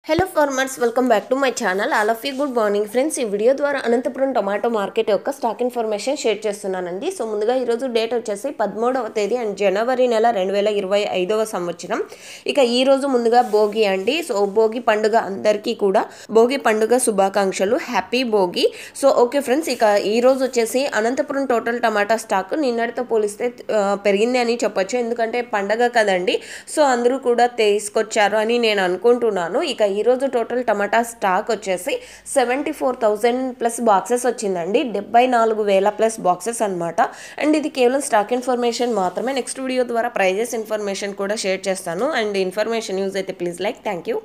Hello farmers, welcome back to my channel. All of you good morning friends. ఈ video ద్వారా Anantapuram tomato market యొక్క stock information share చేస్తున్నానండి. So ముందుగా ఈరోజు date వచ్చేసి 13వ తేదీ అండ్ జనవరి నెల 2025వ సంవత్సరం. ఇక ఈరోజు ముందుగా భోగి అండి. సో భోగి పండుగ అందరికీ కూడా భోగి పండుగ శుభాకాంక్షలు, happy Bhogi. So okay friends, ఇక ఈరోజు వచ్చేసి అనంతపురం టోటల్ టమాటా స్టాక్ నిన్నటితో పోలిస్తే పెరిగింది అని చెప్పొచ్చు. ఎందుకంటే పండగ కదండి, సో అందరూ కూడా తీసుకొచ్చారు అని నేను అనుకుంటున్నాను. ఇక ఈరోజు టోటల్ టమాటా స్టాక్ వచ్చేసి 74,000 ప్లస్ బాక్సెస్ వచ్చిందండి. 74,000 ప్లస్ బాక్సెస్ అనమాట. అండ్ ఇది కేవలం స్టాక్ ఇన్ఫర్మేషన్ మాత్రమే. నెక్స్ట్ వీడియో ద్వారా ప్రైజెస్ ఇన్ఫర్మేషన్ కూడా షేర్ చేస్తాను. అండ్ ఇన్ఫర్మేషన్ యూజ్ అయితే ప్లీజ్ లైక్. Thank you.